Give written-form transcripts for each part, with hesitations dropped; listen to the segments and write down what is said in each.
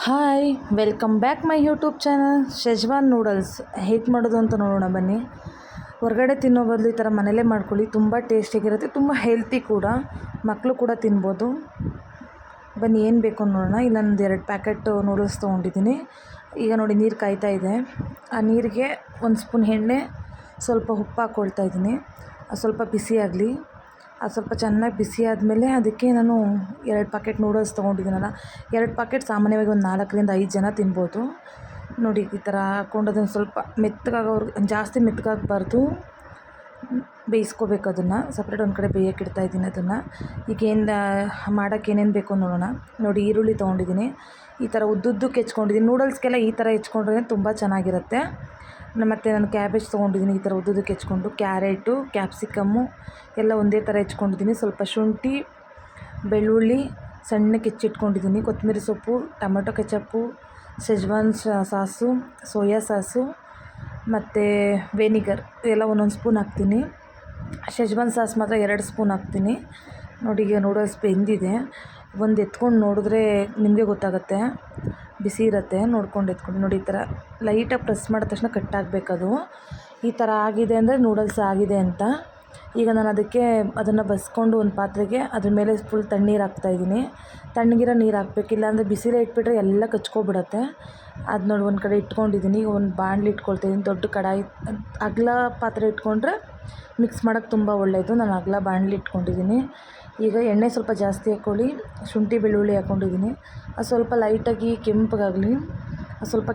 Hi welcome back my YouTube channel Schezwan noodles ಹೇಗೆ ಮಾಡೋದು ಅಂತ ನೋಡೋಣ ಬನ್ನಿ. ಹೊರಗಡೆ ತಿನ್ನೋ ಬದಲು ಈ ಥರ ಮನೇಲೇ ಮಾಡ್ಕೊಳ್ಳಿ. ತುಂಬ ಟೇಸ್ಟಿಯಾಗಿರುತ್ತೆ, ತುಂಬ ಹೆಲ್ತಿ ಕೂಡ, ಮಕ್ಕಳು ಕೂಡ ತಿನ್ಬೋದು. ಬನ್ನಿ ಏನು ಬೇಕು ನೋಡೋಣ. ಇಲ್ಲೊಂದು 2 ಪ್ಯಾಕೆಟ್ ನೂಡಲ್ಸ್ ತೊಗೊಂಡಿದ್ದೀನಿ. ಈಗ ನೋಡಿ ನೀರು ಕಾಯ್ತಾ ಇದೆ. ಆ ನೀರಿಗೆ 1 ಸ್ಪೂನ್ ಎಣ್ಣೆ, ಸ್ವಲ್ಪ ಉಪ್ಪು ಹಾಕ್ಕೊಳ್ತಾ ಇದ್ದೀನಿ. ಅದು ಸ್ವಲ್ಪ ಬಿಸಿ ಆಗಲಿ. ಅದು ಸ್ವಲ್ಪ ಚೆನ್ನಾಗಿ ಬಿಸಿ ಆದಮೇಲೆ ಅದಕ್ಕೆ ನಾನು 2 ಪ್ಯಾಕೆಟ್ ನೂಡಲ್ಸ್ ತೊಗೊಂಡಿದ್ದೀನಲ್ಲ, 2 ಪ್ಯಾಕೆಟ್ ಸಾಮಾನ್ಯವಾಗಿ ಒಂದು 4ರಿಂದ 5 ಜನ ತಿನ್ಬೋದು. ನೋಡಿ ಈ ಥರ ಹಾಕ್ಕೊಂಡು ಅದನ್ನು ಸ್ವಲ್ಪ ಮೆತ್ತಗಾಗೋವರೆಗೂ, ಜಾಸ್ತಿ ಮೆತ್ತಗಾಗಬಾರ್ದು, ಬೇಯಿಸ್ಕೋಬೇಕು. ಅದನ್ನು ಸಪ್ರೇಟ್ ಒಂದು ಕಡೆ ಬೇಯಕ್ಕೆ ಇಡ್ತಾಯಿದ್ದೀನಿ. ಅದನ್ನು ಈಗ ಮಾಡೋಕ್ಕೆ ಏನೇನು ಬೇಕು ನೋಡೋಣ. ನೋಡಿ ಈರುಳ್ಳಿ ತೊಗೊಂಡಿದ್ದೀನಿ, ಈ ಥರ ಉದ್ದುದ್ದಕ್ಕೆ ಹೆಚ್ಕೊಂಡಿದ್ದೀನಿ. ನೂಡಲ್ಸ್ಗೆಲ್ಲ ಈ ಥರ ಹೆಚ್ಕೊಂಡ್ರೆ ತುಂಬ ಚೆನ್ನಾಗಿರುತ್ತೆ. ಮತ್ತು ನಾನು ಕ್ಯಾಬೇಜ್ ತೊಗೊಂಡಿದ್ದೀನಿ, ಈ ಥರ ಉದ್ದುದ್ದಕ್ಕೆ ಹೆಚ್ಕೊಂಡು. ಕ್ಯಾರೆಟು, ಕ್ಯಾಪ್ಸಿಕಮ್ಮು ಎಲ್ಲ ಒಂದೇ ಥರ ಹೆಚ್ಕೊಂಡಿದ್ದೀನಿ. ಸ್ವಲ್ಪ ಶುಂಠಿ, ಬೆಳ್ಳುಳ್ಳಿ ಸಣ್ಣಕ್ಕೆ ಹೆಚ್ಚಿಟ್ಕೊಂಡಿದ್ದೀನಿ. ಕೊತ್ತಂಬರಿ ಸೊಪ್ಪು, tomato ketchup, Schezwan sauce, soya sauce ಮತ್ತು ವೆನಿಗರ್ ಎಲ್ಲ ಒಂದೊಂದು ಸ್ಪೂನ್ ಹಾಕ್ತೀನಿ. ಶೆಜ್ವಾನ್ ಸಾಸ್ ಮಾತ್ರ 2 ಸ್ಪೂನ್ ಹಾಕ್ತೀನಿ. ನೋಡಿ ಈಗ ನೂಡಲ್ಸ್ ಬೆಂದಿದೆ. ಒಂದು ಎತ್ಕೊಂಡು ನೋಡಿದ್ರೆ ನಿಮಗೆ ಗೊತ್ತಾಗುತ್ತೆ, ಬಿಸಿ ಇರುತ್ತೆ. ನೋಡ್ಕೊಂಡು ಎತ್ಕೊಂಡು ನೋಡಿ, ಈ ಥರ ಲೈಟಾಗಿ ಪ್ರೆಸ್ ಮಾಡಿದ ತಕ್ಷಣ ಕಟ್ಟಾಗಬೇಕದು. ಈ ಥರ ಆಗಿದೆ ಅಂದರೆ ನೂಡಲ್ಸ್ ಆಗಿದೆ ಅಂತ. ಈಗ ನಾನು ಅದನ್ನು ಬಸ್ಕೊಂಡು ಒಂದು ಪಾತ್ರೆಗೆ ಅದ್ರ ಮೇಲೆ ಫುಲ್ ತಣ್ಣೀರು ಹಾಕ್ತಾಯಿದ್ದೀನಿ. ತಣ್ಣಗಿರೋ ನೀರು ಹಾಕ್ಬೇಕಿಲ್ಲ ಅಂದರೆ ಬಿಸಿಲೇ ಇಟ್ಬಿಟ್ರೆ ಎಲ್ಲ ಕಚ್ಕೊಬಿಡತ್ತೆ. ಅದು ನೋಡಿ ಒಂದು ಕಡೆ ಇಟ್ಕೊಂಡಿದ್ದೀನಿ. ಈಗ ಒಂದು ಬಾಣಲಿ ಇಟ್ಕೊಳ್ತಾಯಿದ್ದೀನಿ. ದೊಡ್ಡ ಕಡಾಯಿ, ಅಗಲ ಪಾತ್ರೆ ಇಟ್ಕೊಂಡ್ರೆ ಮಿಕ್ಸ್ ಮಾಡೋಕ್ಕೆ ತುಂಬ ಒಳ್ಳೆಯದು. ನಾನು ಅಗಲ ಬಾಣಲಿ ಇಟ್ಕೊಂಡಿದ್ದೀನಿ. ಈಗ ಎಣ್ಣೆ ಸ್ವಲ್ಪ ಜಾಸ್ತಿ ಹಾಕ್ಕೊಳ್ಳಿ. ಶುಂಠಿ ಬೆಳ್ಳುಳ್ಳಿ ಹಾಕ್ಕೊಂಡಿದ್ದೀನಿ. ಅದು ಸ್ವಲ್ಪ ಲೈಟಾಗಿ ಕೆಂಪಗಾಗಲಿ. ಸ್ವಲ್ಪ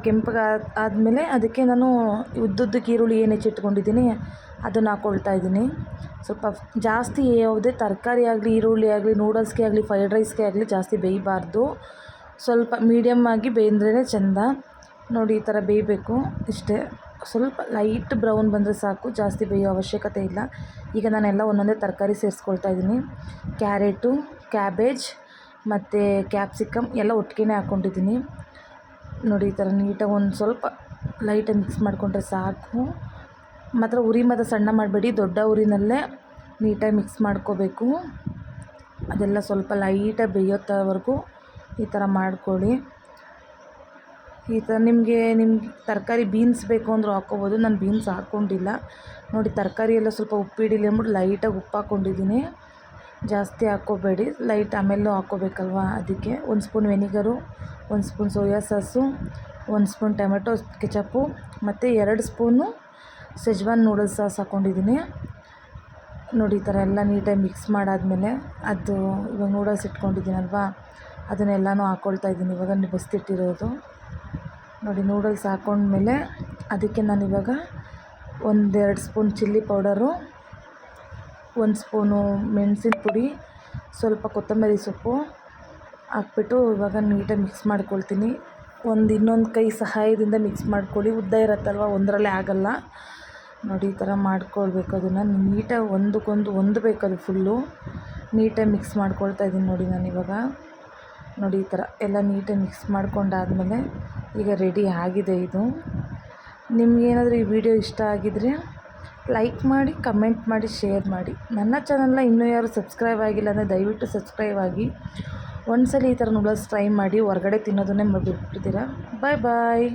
ಆದಮೇಲೆ ಅದಕ್ಕೆ ನಾನು ಉದ್ದುದ್ದಕ್ಕೆ ಈರುಳ್ಳಿ ಏನು ಹೆಚ್ಚಿಟ್ಕೊಂಡಿದ್ದೀನಿ ಅದನ್ನು ಹಾಕ್ಕೊಳ್ತಾ ಇದ್ದೀನಿ. ಸ್ವಲ್ಪ ಜಾಸ್ತಿ ಯಾವುದೇ ತರಕಾರಿ ಆಗಲಿ, ಈರುಳ್ಳಿ ಆಗಲಿ, ನೂಡಲ್ಸ್ಗೆ ಆಗಲಿ, ಫ್ರೈಡ್ ರೈಸ್ಗೆ ಆಗಲಿ ಜಾಸ್ತಿ ಬೇಯಬಾರ್ದು. ಸ್ವಲ್ಪ ಮೀಡಿಯಮ್ ಆಗಿ ಬೇಯಿದ್ರೇ ಚೆಂದ. ನೋಡಿ ಈ ಥರ ಬೇಯಬೇಕು, ಇಷ್ಟೇ. ಸ್ವಲ್ಪ ಲೈಟ್ ಬ್ರೌನ್ ಬಂದರೆ ಸಾಕು, ಜಾಸ್ತಿ ಬೇಯೋ ಅವಶ್ಯಕತೆ ಇಲ್ಲ. ಈಗ ನಾನೆಲ್ಲ ಒಂದೊಂದೇ ತರಕಾರಿ ಸೇರಿಸ್ಕೊಳ್ತಾ ಇದ್ದೀನಿ. ಕ್ಯಾರೆಟು, ಕ್ಯಾಬೇಜ್ ಮತ್ತು ಕ್ಯಾಪ್ಸಿಕಮ್ ಎಲ್ಲ ಒಟ್ಟಿಗೆ ಹಾಕ್ಕೊಂಡಿದ್ದೀನಿ. ನೋಡಿ ಈ ಥರ ನೀಟಾಗಿ ಒಂದು ಸ್ವಲ್ಪ ಲೈಟಾಗಿ ಮಿಕ್ಸ್ ಮಾಡಿಕೊಂಡ್ರೆ ಸಾಕು. ಮಾತ್ರ ಉರಿ ಮಾತ್ರ ಸಣ್ಣ ಮಾಡಬೇಡಿ, ದೊಡ್ಡ ಉರಿನಲ್ಲೇ ನೀಟಾಗಿ ಮಿಕ್ಸ್ ಮಾಡ್ಕೋಬೇಕು. ಅದೆಲ್ಲ ಸ್ವಲ್ಪ ಲೈಟಾಗಿ ಬೇಯೋತ್ತವರೆಗೂ ಈ ಥರ ಮಾಡ್ಕೊಳ್ಳಿ. ಈ ಥರ ನಿಮಗೆ ತರಕಾರಿ ಬೀನ್ಸ್ ಬೇಕು ಅಂದರೂ ಹಾಕ್ಕೋಬೋದು. ನಾನು ಬೀನ್ಸ್ ಹಾಕ್ಕೊಂಡಿಲ್ಲ. ನೋಡಿ ತರಕಾರಿ ಎಲ್ಲ ಸ್ವಲ್ಪ ಉಪ್ಪು ಹಿಡೀಲಿ ಅಂದ್ಬಿಟ್ಟು ಲೈಟಾಗಿ ಉಪ್ಪು ಹಾಕ್ಕೊಂಡಿದ್ದೀನಿ. ಜಾಸ್ತಿ ಹಾಕ್ಕೋಬೇಡಿ, ಲೈಟ್ ಆಮೇಲೂ ಹಾಕ್ಕೋಬೇಕಲ್ವ, ಅದಕ್ಕೆ. 1 spoon vinegar, 1 spoon soya sauce, 1 spoon tomato ketchup ಮತ್ತು 2 ಸ್ಪೂನು ಶೆಜ್ವಾನ್ ನೂಡಲ್ಸ್ ಸಾಸ್ ಹಾಕ್ಕೊಂಡಿದ್ದೀನಿ. ನೋಡಿ ಈ ಥರ ಎಲ್ಲ ನೀಟಾಗಿ ಮಿಕ್ಸ್ ಮಾಡಾದಮೇಲೆ ಅದು ಇವಾಗ ನೂಡಲ್ಸ್ ಇಟ್ಕೊಂಡಿದ್ದೀನಲ್ವ, ಅದನ್ನೆಲ್ಲನೂ ಹಾಕ್ಕೊಳ್ತಾ ಇದ್ದೀನಿ. ಇವಾಗ ಬಸ್ತಿಟ್ಟಿರೋದು ನೋಡಿ ನೂಡಲ್ಸ್ ಹಾಕ್ಕೊಂಡ್ಮೇಲೆ ಅದಕ್ಕೆ ನಾನಿವಾಗ 1-2 ಸ್ಪೂನ್ ಚಿಲ್ಲಿ ಪೌಡರು, 1 ಸ್ಪೂನು ಮೆಣಸಿನ ಪುಡಿ, ಸ್ವಲ್ಪ ಕೊತ್ತಂಬರಿ ಸೊಪ್ಪು ಹಾಕ್ಬಿಟ್ಟು ಇವಾಗ ನೀಟಾಗಿ ಮಿಕ್ಸ್ ಮಾಡ್ಕೊಳ್ತೀನಿ. ಇನ್ನೊಂದು ಕೈ ಸಹಾಯದಿಂದ ಮಿಕ್ಸ್ ಮಾಡ್ಕೊಳ್ಳಿ. ಉದ್ದ ಇರುತ್ತಲ್ವ, ಒಂದರಲ್ಲೇ ಆಗೋಲ್ಲ. ನೋಡಿ ಈ ಥರ ಮಾಡ್ಕೊಳ್ಬೇಕು. ಅದನ್ನು ನೀಟಾಗಿ ಒಂದಕ್ಕೊಂದು ಹೊಂದಬೇಕದು ಫುಲ್ಲು. ನೀಟಾಗಿ ಮಿಕ್ಸ್ ಮಾಡ್ಕೊಳ್ತಾ ಇದ್ದೀನಿ. ನೋಡಿ ನಾನಿವಾಗ ನೋಡಿ ಈ ಥರ ಎಲ್ಲ ನೀಟಾಗಿ ಮಿಕ್ಸ್ ಮಾಡ್ಕೊಂಡಾದಮೇಲೆ ಈಗ ರೆಡಿ ಆಗಿದೆ ಇದು. ನಿಮಗೇನಾದರೂ ಈ ವಿಡಿಯೋ ಇಷ್ಟ ಆಗಿದರೆ ಲೈಕ್ ಮಾಡಿ, ಕಮೆಂಟ್ ಮಾಡಿ, ಶೇರ್ ಮಾಡಿ. ನನ್ನ ಚಾನಲ್ನ ಇನ್ನೂ ಯಾರು ಸಬ್ಸ್ಕ್ರೈಬ್ ಆಗಿಲ್ಲ ಅಂದರೆ ದಯವಿಟ್ಟು ಸಬ್ಸ್ಕ್ರೈಬ್ ಆಗಿ. ಒಂದ್ಸಲ ಈ ಥರ ನೂಡಲ್ಸ್ ಟ್ರೈ ಮಾಡಿ, ಹೊರಗಡೆ ತಿನ್ನೋದನ್ನೇ ಬಿಟ್ಬಿಡ್ತೀರಾ. ಬಾಯ್ ಬಾಯ್.